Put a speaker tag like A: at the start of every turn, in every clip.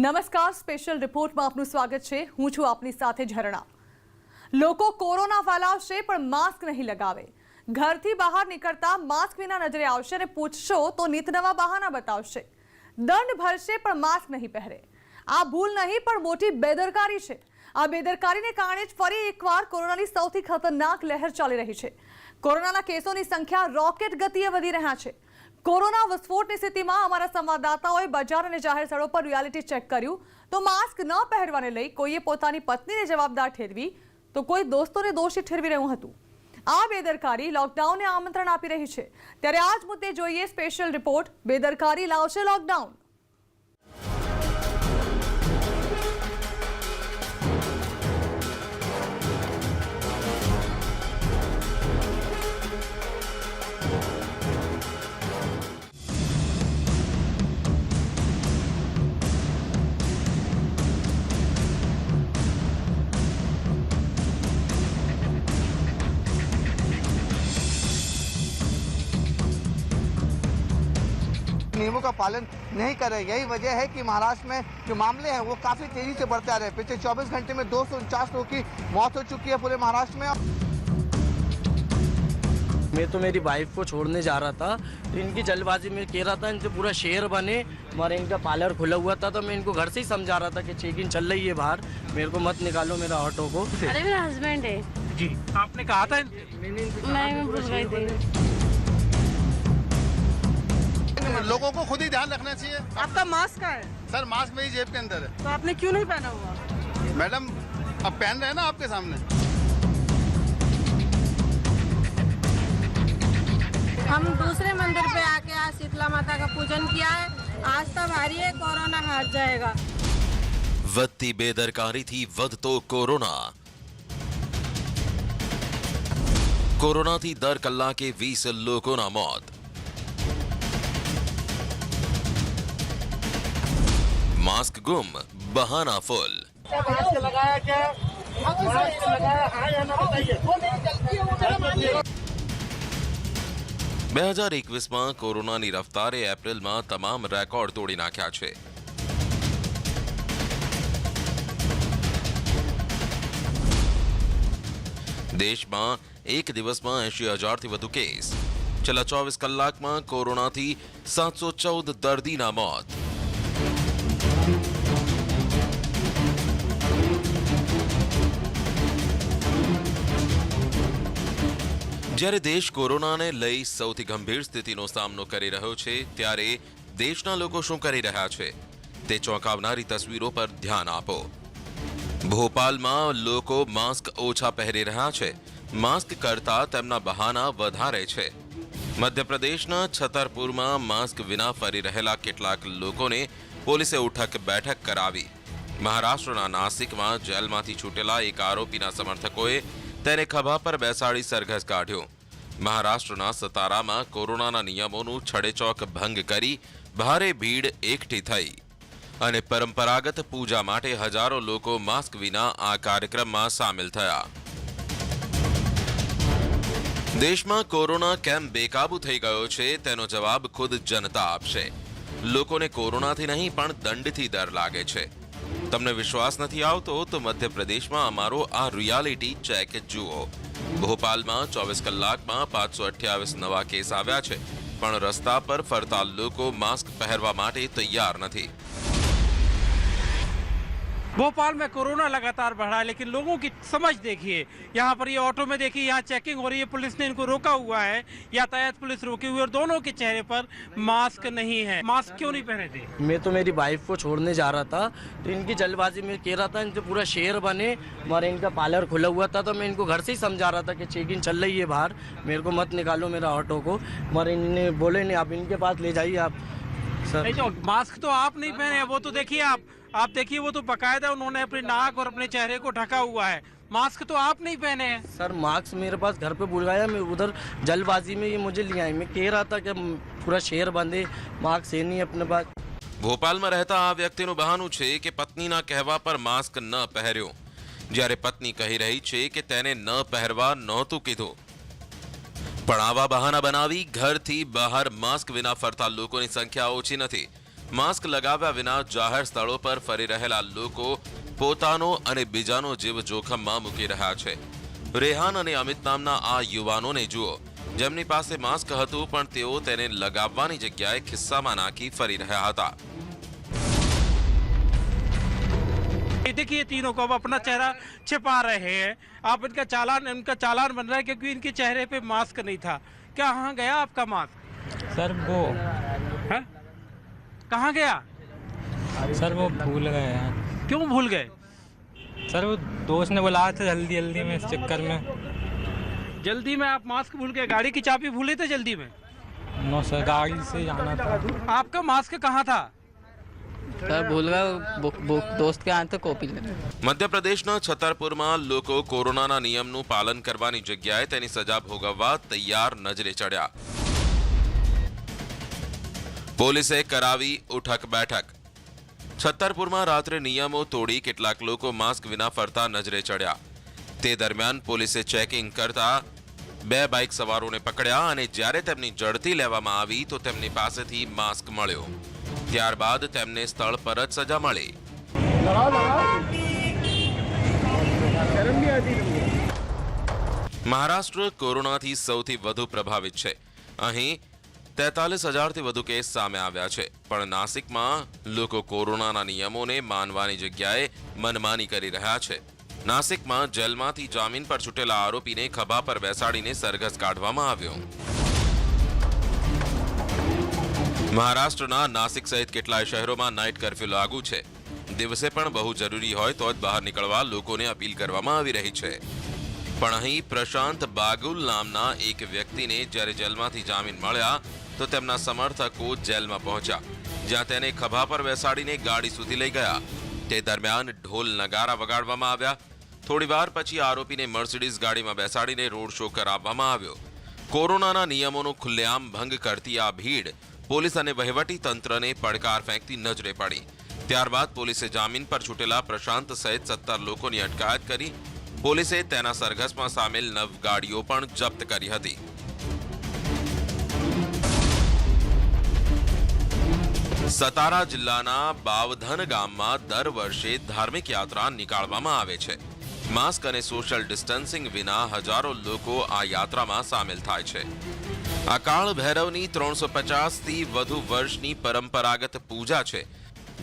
A: નમસ્કાર, સ્પેશિયલ રિપોર્ટમાં આપનું સ્વાગત છે। હું છું આપની સાથે ઝરણા। લોકો કોરોના ફેલાવશે પણ માસ્ક નહીં લગાવે। ઘરથી બહાર નીકળતા માસ્ક વિના નજરે આવશે અને પૂછશો તો નીતનવા બહાના બતાવશે। દંડ ભરશે પણ માસ્ક નહીં પહેરે। આ ભૂલ નહીં પણ મોટી બેદરકારી છે। આ બેદરકારીને કારણે જ ફરી એકવાર કોરોનાની સૌથી ખતરનાક લહેર ચાલી રહી છે। કોરોનાના કેસોની સંખ્યા રોકેટ ગતિએ વધી રહ્યા છે। कोरोना विस्फोटनी स्थितिमां अमारा संवाददाताओए बजार अने जाहेर स्थळो पर रियालिटी चेक कर्युं तो मास्क न पहेरवाने लई कोईए पोतानी पत्नीने जवाबदार ठेरवी तो कोई दोस्तोने दोषी ठेरवी रह्युं हतुं। आ बेदरकारी लॉकडाउनने आमंत्रण आपी रही छे। त्यारे आ ज मुद्दे जोईए स्पेशियल रिपोर्ट बेदरकारी लावशे लॉकडाउन।
B: नियमों का पालन नहीं कर रहे। यही वजह है कि महाराष्ट्र में जो मामले हैं वो काफी तेजी से बढ़ते आ रहे हैं। पिछले 24 घंटे में 249 लोगों की मौत हो चुकी है पूरे महाराष्ट्र में।
C: मैं तो मेरी वाइफ को छोड़ने जा रहा था तो इनकी जल्दबाजी में कह रहा था इनसे पूरा शहर बने। हमारे इनका पार्लर खुला हुआ था तो मैं इनको घर से ही समझा रहा था कि चेक इन चल रही है बाहर, मेरे को मत निकालो मेरा ऑटो को।
D: अरे मेरा हस्बैंड है
E: जी, आपने कहा था
D: मैं भूल गई थी।
F: लोगों को खुद ही ध्यान रखना चाहिए।
D: आपका मास्क कहाँ है?
F: सर मास्क मेरी जेब के अंदर है।
D: तो आपने क्यों नहीं पहना हुआ?
F: मैडम अब पहन रहे हैं ना आपके सामने।
D: हम दूसरे मंदिर पे आके आज शीतला माता का पूजन किया है। आस्था भारी है, कोरोना हार जाएगा।
G: વધતી બેદરકારીથી વધતો કોરોના। કોરોનાથી દર કલાકે 20 લોકોના મોત। मास्क गुम, बहाना फुल। 2021 कोरोनानी रफ्तारे एप्रिल में तमाम रेकॉर्ड तोड़ी नाख्या छे। देश में एक दिवस में 80,000 थी वधु केस। छेल्ला 24 कलाक में कोरोना थी 714 दर्दी ना मौत। જ્યારે દેશ કોરોનાને લઈ સૌથી ગંભીર સ્થિતિનો સામનો કરી રહ્યો છે ત્યારે દેશના લોકો શું કરી રહ્યા છે તે ચોંકાવનારી તસવીરો પર ધ્યાન આપો। ભોપાલમાં લોકો માસ્ક ઓછા પહેરી રહ્યા છે, માસ્ક કરતા તેમના બહાના વધારે છે। મધ્યપ્રદેશના છતરપુરમાં માસ્ક વિના ફરી રહેલા કેટલાક લોકોને પોલીસે ઉઠક બેઠક કરાવી। મહારાષ્ટ્રના નાસિકમાં જેલમાંથી છૂટેલા એક આરોપીના સમર્થકોએ તેને ખભા પર બેસાડી સરઘસ કાઢ્યો। મહારાષ્ટ્રના સતારામાં કોરોનાના નિયમોનું છડેચોક ભંગ કરી ભારે ભીડ એકઠી થઈ અને પરંપરાગત પૂજા માટે હજારો લોકો માસ્ક વિના આ કાર્યક્રમમાં સામેલ થયા। દેશમાં કોરોના કેમ બેકાબુ થઈ ગયો છે તેનો જવાબ ખુદ જનતા આપશે। લોકોને કોરોનાથી નહીં પણ દંડથી ડર લાગે છે। તમને વિશ્વાસ નથી આવતો તો મધ્યપ્રદેશમાં અમારો આ રિયાલિટી ચેક જુઓ। ભોપાલમાં 24 કલાકમાં 528 નવા કેસ આવ્યા છે પણ રસ્તા પર ફરતા લોકો માસ્ક પહેરવા માટે તૈયાર નથી।
E: भोपाल में कोरोना लगातार बढ़ा है, लेकिन लोगों की समझ देखिए। यहाँ पर ये ऑटो में देखिए, यहाँ चेकिंग हो रही है, पुलिस ने इनको रोका हुआ है, यातायात पुलिस रोकी हुई है और दोनों के चेहरे पर मास्क नहीं है। मास्क क्यों नहीं पहने थे?
C: मैं तो मेरी वाइफ को छोड़ने जा रहा था तो इनकी जल्दबाजी में कह रहा था इनसे पूरा शहर बने। हमारे इनका पार्लर खुला हुआ था तो मैं इनको घर से ही समझा रहा था कि चेक इन चल रही है बाहर, मेरे को मत निकालो मेरा ऑटो को। हमारे इन्होंने बोले नहीं, आप इनके पास ले जाइए आप। सर
E: नहीं तो मास्क तो आप नहीं पहने, वो तो देखिए आप देखिए, वो तो बकायदा उन्होंने अपने नाक और अपने चेहरे को ढका हुआ है। मास्क तो आप नहीं पहने हैं।
C: सर मास्क मेरे पास घर पे भूल गया, मैं उधर जल्दबाजी में ये मुझे ले आई। मैं कह रहा था कि पूरा शहर बंद है, मास्क है नहीं अपने पास।
G: ભોપાલમાં રહેતા આ વ્યક્તિનું બહાનું છે કે પત્નીના કહેવા પર માસ્ક ન પહેર્યો, જ્યારે પત્ની કહી રહી છે કે તેને ન પહેરવા નહોતું કીધું। પણ આવા બહાના બનાવી ઘરથી બહાર માસ્ક વિના ફરતા લોકોની સંખ્યા ઓછી નથી। માસ્ક લગાવ્યા વિના જાહેર સ્થળો પર ફરી રહેલા લોકો પોતાનો અને બીજાનો જીવ જોખમમાં મૂકી રહ્યા છે. રેહાન અને અમિત નામના આ યુવાનોને જુઓ, જેમની પાસે માસ્ક હતું પણ તેઓ તેને લગાવવાની જગ્યાએ ખિસ્સામાં નાખી ફરી રહ્યા હતા.
E: देखिए तीनों को अब अपना चेहरा छिपा रहे हैं. आप इनका चालान बन रहा है क्योंकि इनके चेहरे पे मास्क नहीं था. क्या कहाँ गया आपका मास्क?
H: सर वो
E: है? कहाँ गया?
H: सर वो भूल गए हैं.
E: क्यों भूल गए?
H: सर वो दोस्त ने बुलाया था जल्दी में, इस चक्कर में.
E: जल्दी में आप मास्क भूल गए? गाड़ी की चाबी भूले थे जल्दी में?
H: नो सर, गाड़ी से जाना था.
E: आपका मास्क कहाँ था?
I: सर भूल गए, दोस्त के हाथ कॉपी लेने.
G: મધ્યપ્રદેશના છતરપુરમાં લોકો કોરોનાના નિયમનું પાલન કરવાની જગ્યાએ તેની સજા ભોગવવા તૈયાર નજરે ચડ્યા. પોલીસે કરાવી ઉઠક બેઠક. છતરપુરમાં રાત્રે નિયમો તોડી કેટલાક લોકો માસ્ક વિના ફરતા નજરે ચડ્યા. તે દરમિયાન પોલીસે ચેકિંગ કરતા 2 બાઇક સવારોને પકડ્યા અને જ્યારે તેમની ઝડપી લેવામાં આવી તો તેમની પાસેથી માસ્ક મળ્યો. ત્યારબાદ તેમને સ્થળ પર જ સજા મળી. મહારાષ્ટ્ર કોરોનાથી સૌથી વધુ પ્રભાવિત છે. અહીં 43,000થી વધુ કેસ સામે આવ્યા છે. પણ નાસિકમાં લોકો કોરોનાના નિયમોને માનવાની જગ્યાએ મનમાની કરી રહ્યા છે. નાસિકમાં જેલમાંથી જામીન પર છૂટેલા આરોપીને ખભા પર બેસાડીને સરઘસ કાઢવામાં આવ્યો. મહારાષ્ટ્રના નાસિક સહિત કેટલાય શહેરોમાં નાઇટ કર્ફ્યુ લાગુ છે. દિવસે પણ બહુ જરૂરી હોય તો જ બહાર નીકળવા લોકોને અપીલ કરવામાં આવી રહી છે. પણ અહીં પ્રશાંત બાગુલ નામના એક વ્યક્તિને જ્યારે જેલમાંથી જામીન મળ્યા તો તેમના સમર્થકો જેલમાં પહોંચ્યા, જ્યાં તેને ખભા પર બેસાડીને ગાડી સુધી લઈ ગયા. તે દરમિયાન ઢોલ નગારા વગાડવામાં આવ્યા. થોડીવાર પછી આરોપીને મર્સિડીઝ ગાડીમાં બેસાડીને રોડ શો કરાવવામાં આવ્યો. કોરોનાના નિયમોનો ખુલ્લેઆમ ભંગ કરતી આ ભીડ પોલીસ અને વહીવટી તંત્રને પડકાર ફેંકતી નજરે પડી. ત્યારબાદ પોલીસે જામીન પર છૂટેલા પ્રશાંત સહિત 17 લોકોની અટકાયત કરી. પોલીસે તેના સરઘસમાં સામેલ 9 ગાડીઓ પણ જપ્ત કરી હતી. સતારા જિલ્લાના બાવધન ગામમાં દર વર્ષે ધાર્મિક યાત્રા નીકાળવામાં આવે છે. માસ્ક અને સોશિયલ ડિસ્ટન્સિંગ વિના હજારો લોકો આ યાત્રામાં સામેલ થાય છે. આ કાળ ભૈરવની 350થી વધુ વર્ષની પરંપરાગત પૂજા છે,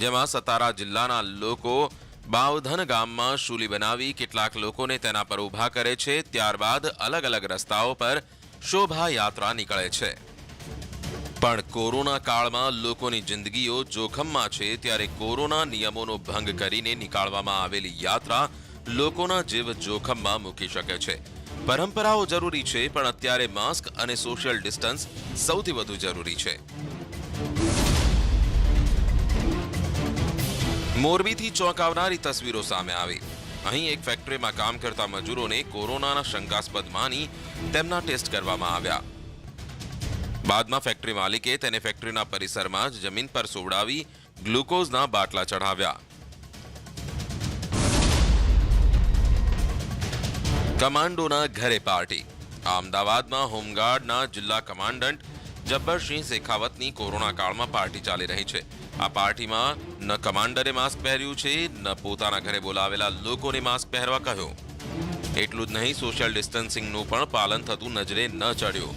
G: જેમાં સતારા જિલ્લાના લોકો બાવધન ગામમાં શૂલી બનાવી કેટલાક લોકોને તેના પર ઊભા કરે છે. ત્યારબાદ અલગ અલગ રસ્તાઓ પર શોભાયાત્રા નીકળે છે. પણ કોરોના કાળમાં લોકોની જિંદગીઓ જોખમમાં છે, ત્યારે કોરોના નિયમોનો ભંગ કરીને નીકાળવામાં આવેલી યાત્રા લોકોના જીવ જોખમમાં મૂકી શકે છે. પરંપરાઓ જરૂરી છે, પણ અત્યારે માસ્ક અને સોશિયલ ડિસ્ટન્સ સૌથી વધુ જરૂરી છે. મોરબીથી ચોંકાવનારી તસવીરો સામે આવી. અહીં એક ફેક્ટરીમાં કામ કરતા મજૂરોને કોરોનાના શંકાસ્પદ માની તેમના ટેસ્ટ કરવામાં આવ્યા. બાદમાં ફેક્ટરી માલિકે તેને ફેક્ટરીના પરિસરમાં જ જમીન પર સોવડાવી ગ્લુકોઝના બાટલા ચઢાવ્યા. કમાન્ડોના ઘરે પાર્ટી. અમદાવાદમાં હોમગાર્ડના જિલ્લા કમાન્ડન્ટ જબ્બરસિંહ શેખાવતની કોરોના કાળમાં પાર્ટી ચાલી રહી છે. આ પાર્ટીમાં ન કમાન્ડરે માસ્ક પહેર્યું છે, ન પોતાના ઘરે બોલાવેલા લોકોને માસ્ક પહેરવા કહ્યું. એટલું જ નહીં, સોશિયલ ડિસ્ટન્સિંગનું પણ પાલન થતું નજરે ન ચડ્યું.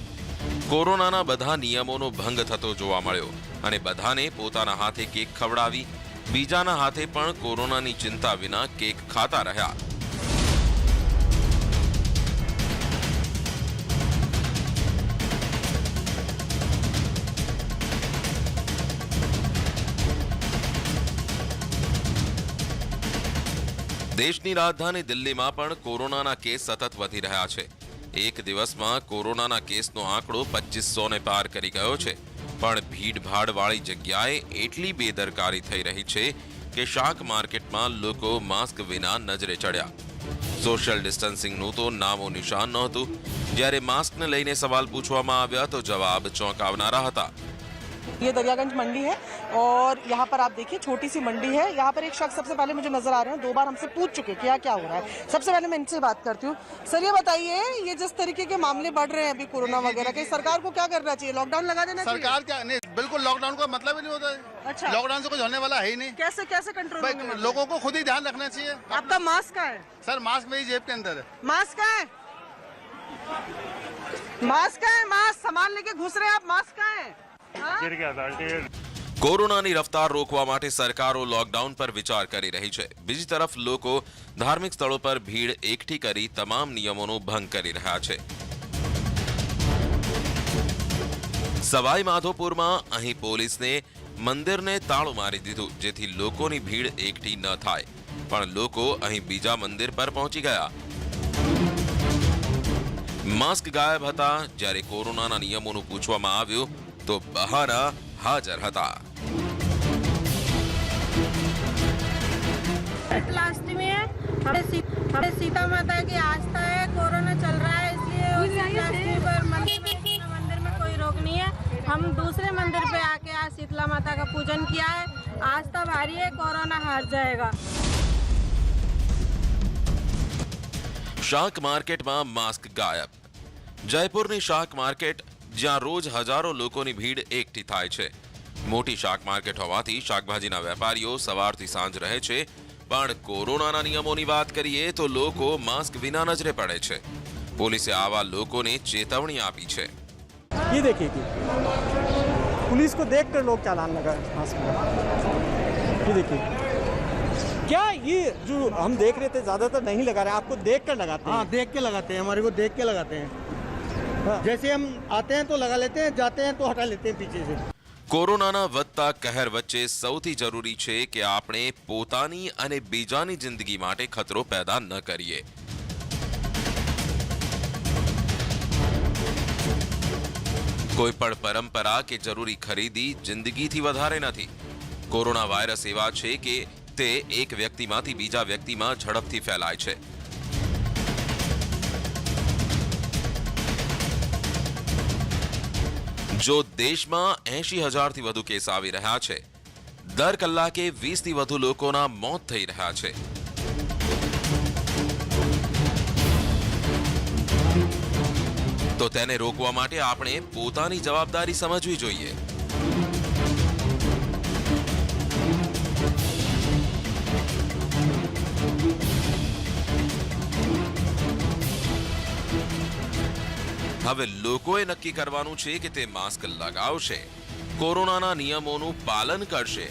G: કોરોનાના બધા નિયમોનો ભંગ થતો જોવા મળ્યો અને બધાને પોતાના હાથે કેક ખવડાવી બીજાના હાથે પણ કોરોનાની ચિંતા વિના કેક ખાતા રહ્યા. દેશની રાજધાની દિલ્હીમાં પણ કોરોનાના કેસ સતત વધી રહ્યા છે. એક દિવસમાં કોરોનાના કેસનો આંકડો 2500ને પાર કરી ગયો છે. પણ ભીડભાડવાળી જગ્યાએ એટલી બેદરકારી થઈ રહી છે કે શાક માર્કેટમાં લોકો માસ્ક વિના નજરે ચડ્યા. સોશિયલ ડિસ્ટન્સિંગનું તો નામો નિશાન નહોતું. જ્યારે માસ્કને લઈને સવાલ પૂછવામાં આવ્યા તો જવાબ ચોંકાવનારા હતા.
J: ये दरियागंज मंडी है और यहाँ पर आप देखिए छोटी सी मंडी है। यहाँ पर एक शख्स सबसे पहले मुझे नजर आ रहे हैं, 2 बार हमसे पूछ चुके क्या क्या हो रहा है। सबसे पहले मैं इनसे बात करती हूँ। सर ये बताइए, ये जिस तरीके के मामले बढ़ रहे हैं अभी कोरोना वगैरह के, सरकार को क्या करना चाहिए? लॉकडाउन लगा देना चाहिए?
F: सरकार क्या नहीं, बिल्कुल लॉकडाउन का मतलब ही नहीं होता है।
J: अच्छा,
F: लॉकडाउन से कुछ होने वाला है ही नहीं।
J: कैसे कैसे कंट्रोल?
F: लोगों को खुद ही ध्यान रखना चाहिए।
J: आपका मास्क कहाँ है?
F: सर मास्क मेरी जेब के अंदर है।
J: मास्क कहाँ है? मास्क कहाँ है? मास्क सामान लेके घुस रहे हैं आप, मास्क कहाँ है?
G: કોરોનાની રફતાર રોકવા માટે સરકારો લોકડાઉન પર વિચાર કરી રહી છે। બીજી તરફ લોકો ધાર્મિક સ્થળો પર ભીડ એકઠી કરી તમામ નિયમોનો ભંગ કરી રહ્યા છે। સવાઈ માધોપુરમાં અહીં પોલીસને મંદિરને તાળું મારી દીધું જેથી લોકોની ભીડ એકઠી ન થાય, પણ લોકો અહીં બીજા મંદિર પર પહોંચી ગયા। માસ્ક ગાયબ હતા, જ્યારે કોરોનાના નિયમોનું પૂછવામાં આવ્યું તો બહાના हाजिर हता।
D: शीतलाष्टमी है, हमारे सीता माता की आस्था है। कोरोना चल रहा है इसलिए शीतलाष्टमी पर मंदिर में कोई रोक नहीं है। हम दूसरे मंदिर पे आके आज शीतला माता का पूजन किया है। आस्था भारी है, कोरोना हार जाएगा।
G: શાક માર્કેટમાં માસ્ક ગાયબ। જયપુરની શાક માર્કેટ જ્યાં રોજ હજારો લોકોની ભીડ એકઠી થાય છે। મોટી શાક માર્કેટ હોવાથી શાકભાજીના વેપારીઓ સવારથી સાંજ રહે છે, પણ કોરોનાના નિયમોની વાત કરીએ તો લોકો માસ્ક વિના નજરે પડે છે। પોલીસે આવા લોકોને ચેતવણી આપી છે।
K: ये देखिए कि पुलिस को देखकर लोग चालान लगा मास्क में। ये देखिए क्या, ये जो हम देख रहे थे ज्यादातर नहीं लगा रहे, आपको देख कर लगाते हैं। हाँ, देख के लगाते हैं, हमारे को देख के लगाते हैं। जैसे हम आते हैं तो लगा लेते हैं, जाते हैं तो हटा लेते हैं पीछे से।
G: કોરોનાના વધતા કહેર વચ્ચે સૌથી જરૂરી છે કે આપણે પોતાની અને બીજાની જિંદગી માટે ખતરો પેદા ન કરીએ। કોઈ પણ પરંપરા કે જરૂરી ખરીદી જિંદગીથી વધારે નથી। કોરોના વાયરસ એવા છે કે તે એક વ્યક્તિમાંથી બીજા વ્યક્તિમાં ઝડપથી ફેલાય છે। જો દેશમાં 80,000 થી વધુ કેસ આવી રહ્યા છે, દર કલાકે 20 થી વધુ લોકોના મોત થઈ રહ્યા છે। તો તેને રોકવા માટે આપણે પોતાની જવાબદારી સમજવી જોઈએ। હવે લોકોએ નક્કી કરવાનું છે કે તે માસ્ક લગાવશે, કોરોનાના નિયમોનું પાલન કરશે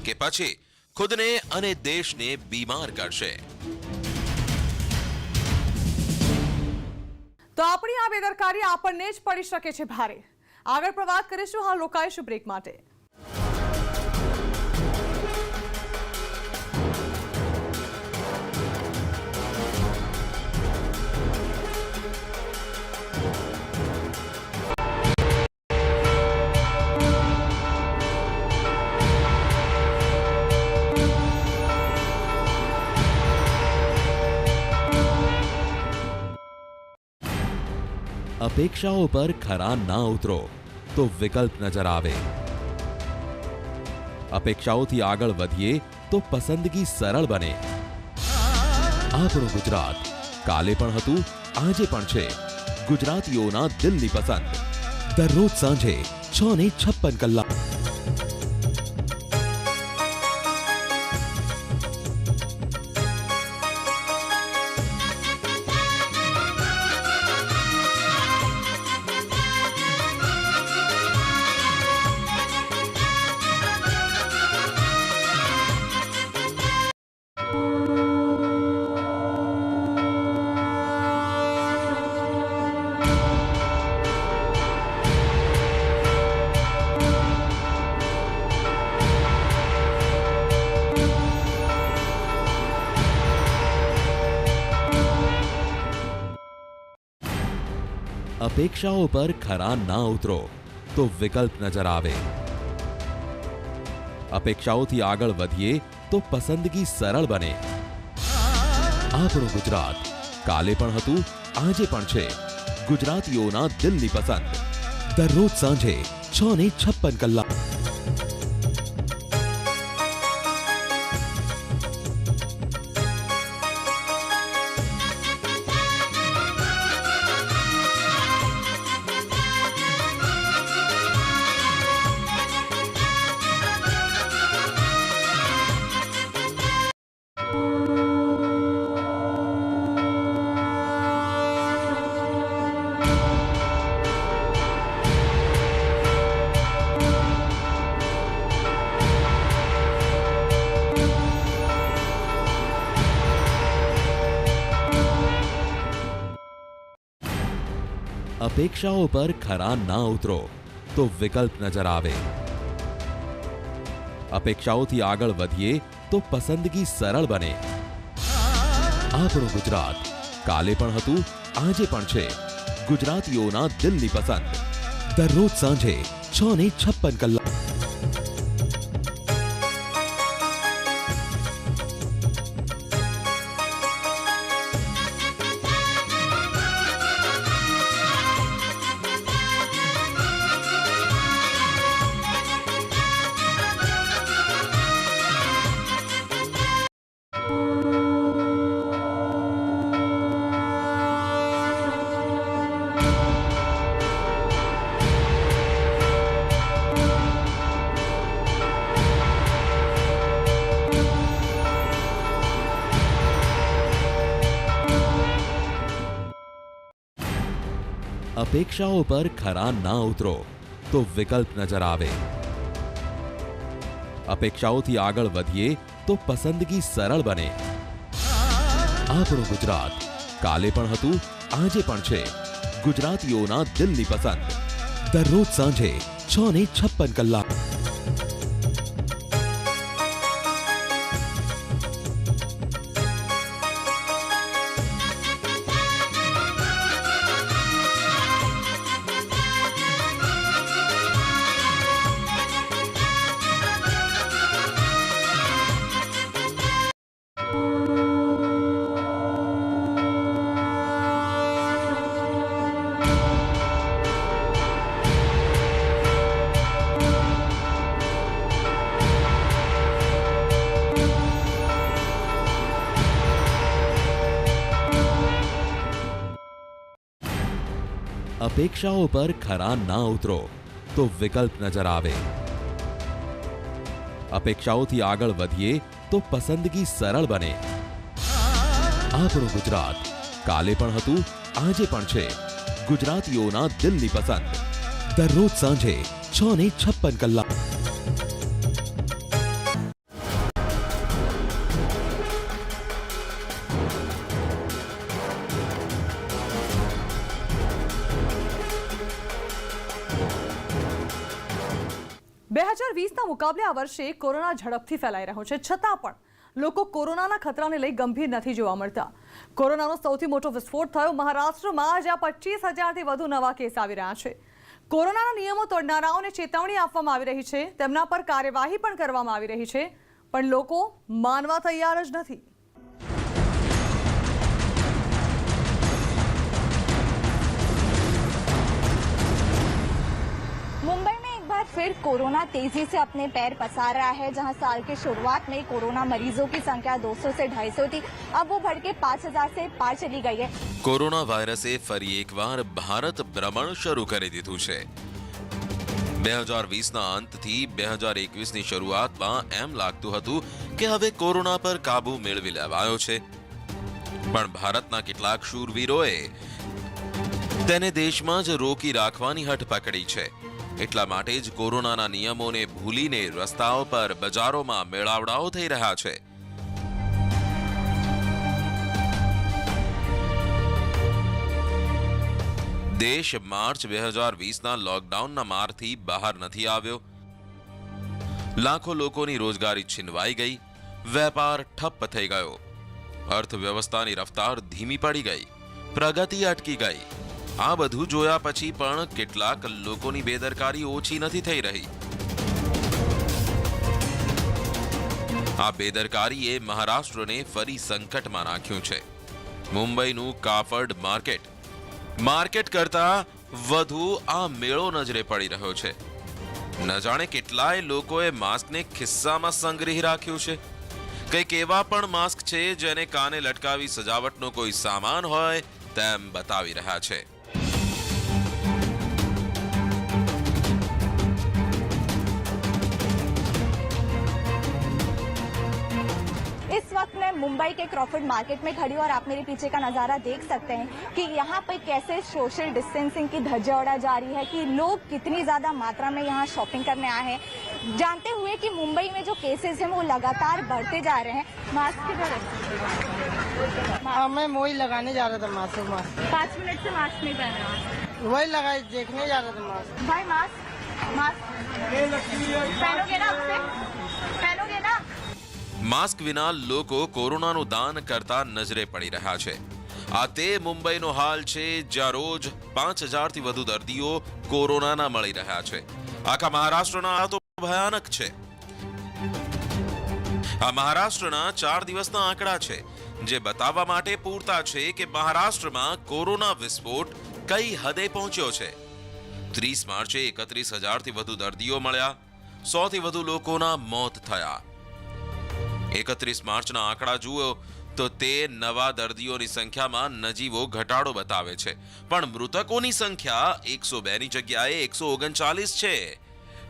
G: કે પછી ખુદને અને દેશને બીમાર કરશે।
A: તો આપણી આ બેદરકારી આપણને જ પડી શકે છે ભારે। આગળ પર વાત કરીશું, હાલ રોકાઈશું બ્રેક માટે।
G: અપેક્ષાઓ પર ખરા ના ઉતરો તો વિકલ્પ નજર આવે। અપેક્ષાઓથી આગળ વધીએ તો પસંદગી સરળ બને। આપણું ગુજરાત કાલે પણ હતું, આજે પણ છે। ગુજરાતીઓના દિલની પસંદ દરરોજ સાંજે 6:56 કલાક। અપેક્ષાઓ પર ખરા ના ઉતરો તો વિકલ્પ નજર આવે। અપેક્ષાઓથી આગળ વધીએ તો પસંદગી સરળ બને। આપણું ગુજરાત કાલે પણ હતું, આજે પણ છે। ગુજરાતીઓના દિલની પસંદ દરરોજ સાંજે 6:56 કલાક। અપેક્ષાઓ પર ખરા ના ઉતરો તો વિકલ્પ નજર આવે। અપેક્ષાઓથી આગળ વધીએ તો પસંદગી સરળ બને। આપણું ગુજરાત કાલે પણ હતું, આજે પણ છે। ગુજરાતીઓના દિલની પસંદ। દરરોજ સાંજે 6:56 કલાક। અપેક્ષાઓ પર ખરા ના ઉતરો તો વિકલ્પ નજર આવે। અપેક્ષાઓથી આગળ વધીએ તો પસંદગી સરળ બને। આપણું ગુજરાત કાલે પણ હતું, આજે પણ છે। ગુજરાતીઓના દિલની પસંદ। દરરોજ સાંજે 6:56 કલાક। અપેક્ષાઓ પર ખરા ના ઉતરો તો વિકલ્પ નજર આવે। અપેક્ષાઓથી આગળ વધીએ તો પસંદગી સરળ બને। આપણું ગુજરાત કાલે પણ હતું, આજે પણ છે। ગુજરાતીઓના દિલની પસંદ। દરરોજ સાંજે 6:56 કલાક।
A: ના મુકાબલે આ વર્ષે કોરોના ઝડપથી ફેલાઈ રહ્યો છે, છતાં પણ લોકો કોરોનાના ખતરાને લઈ ગંભીર નથી જોવા મળતા। કોરોનાનો સૌથી મોટો વિસ્ફોટ થયો મહારાષ્ટ્રમાં, જ્યાં 25,000થી વધુ નવા કેસ આવી રહ્યા છે। કોરોનાના નિયમો તોડનારાઓને ચેતવણી આપવામાં આવી રહી છે, તેમના પર કાર્યવાહી પણ કરવામાં આવી રહી છે, પણ લોકો માનવા તૈયાર જ નથી।
L: मुंबई में एक बार फिर कोरोना तेजी से अपने पैर पसार रहा है। जहां साल के शुरुआत में कोरोना मरीजों की संख्या 200 से 250 थी, अब वो बढ़ के 5,000 से पार चली गई है।
G: કોરોના વાયરસે ફરી એકવાર ભારત ભ્રમણ શરૂ કરી દીધું છે। 2020ના અંતથી 2021ની શરૂઆતમાં એમ લાગતું હતું કે હવે કોરોના પર કાબુ મેળવી લેવાયો છે, પણ ભારતના કેટલાક શૂરવીરોએ તેને દેશમાં જ રોકી રાખવાની હઠ પકડી છે। એટલા માટે જ કોરોનાના નિયમોને ભૂલીને રસ્તાઓ પર, બજારોમાં મેળાવડાઓ થઈ રહ્યા છે। દેશ માર્ચ 2020ના લોકડાઉનના મારથી બહાર નથી આવ્યો। લાખો લોકોની રોજગારી છીનવાઈ ગઈ, વેપાર ઠપ્પ થઈ ગયો, અર્થવ્યવસ્થાની રફતાર ધીમી પડી ગઈ, પ્રગતિ અટકી ગઈ। આ બધું જોયા પછી પણ કેટલાક લોકોની બેદરકારી ઓછી નથી થઈ રહી। આ બેદરકારીએ મહારાષ્ટ્રને ફરી સંકટમાં નાખ્યું છે। મુંબઈનું કાપડ માર્કેટ કરતા વધુ આ મેળો નજરે પડી રહ્યો છે। ન જાણે કેટલાય લોકોએ માસ્કને ખિસ્સામાં સંગ્રહી રાખ્યું છે. કંઈક એવા પણ માસ્ક છે જેને કાને લટકાવી સજાવટનો કોઈ સામાન હોય તેમ બતાવી રહ્યા છે.
L: इस वक्त मैं मुंबई के क्रॉफर्ड मार्केट में खड़ी हूँ और आप मेरे पीछे का नज़ारा देख सकते हैं कि यहाँ पर कैसे सोशल डिस्टेंसिंग की धज्जियां उड़ा जा रही है, कि लोग कितनी ज़्यादा मात्रा में यहाँ शॉपिंग करने आए हैं, जानते हुए कि मुंबई में जो केसेस हैं वो लगातार बढ़ते जा रहे हैं. मास्क किधर है?
D: मैं वही लगाने जा रहा था मास्क.
L: 5 मिनट से मास्क नहीं पहन रहा.
D: वही लगाए देखने जा रहा था मास्क.
L: भाई मास्क पहनोगे ना? आपसे पहनोगे ना?
G: માસ્ક વિના લોકો કોરોનાનું દાન કરતા નજરે પડી રહ્યા છે. આ તે મુંબઈનો હાલ છે જ્યાં રોજ 5000થી વધુ દર્દીઓ કોરોનાના મળી રહ્યા છે. આખા મહારાષ્ટ્રના આ તો ભયાનક છે. આ મહારાષ્ટ્રના 4 દિવસના આંકડા છે જે બતાવવા માટે પૂરતા છે કે મહારાષ્ટ્રમાં કોરોના વિસ્ફોટ કઈ હદે પહોંચ્યો છે. 30 માર્ચે 31000થી વધુ દર્દીઓ મળ્યા, 100થી વધુ લોકોના મોત થયા. 31 માર્ચના આંકડા જુઓ તો તે નવા દર્દીઓની સંખ્યામાં નજીવો ઘટાડો બતાવે છે, પણ મૃતકોની સંખ્યા 102ની જગ્યાએ 139 છે.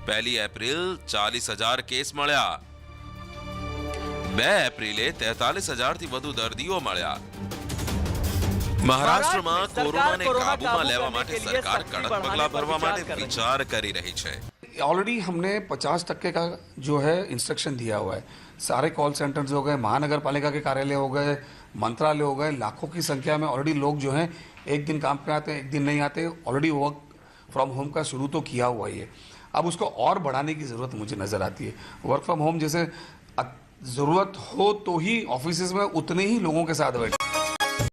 G: 1 એપ્રિલ 40000 કેસ મળ્યા, 2 એપ્રિલે 43000થી વધુ દર્દીઓ મળ્યા. મહારાષ્ટ્રમાં કોરોનાને કાબૂમાં લેવા માટે સરકાર કડક પગલાં ભરવા માટે વિચાર કરી રહી છે.
M: ऑलरेडी हमने 50% का जो है इंस्ट्रक्शन दिया हुआ है. सारे कॉल सेंटर्स हो गए, महानगर पालिका के कार्यालय हो गए, मंत्रालय हो गए, लाखों की संख्या में ऑलरेडी लोग जो हैं एक दिन काम पे आते हैं, एक दिन नहीं आते. ऑलरेडी वर्क फ्रॉम होम का शुरू तो किया हुआ ही है. अब उसको और बढ़ाने की ज़रूरत मुझे नज़र आती है. वर्क फ्रॉम होम जैसे ज़रूरत हो तो ही ऑफिस में उतने ही लोगों के साथ बैठे.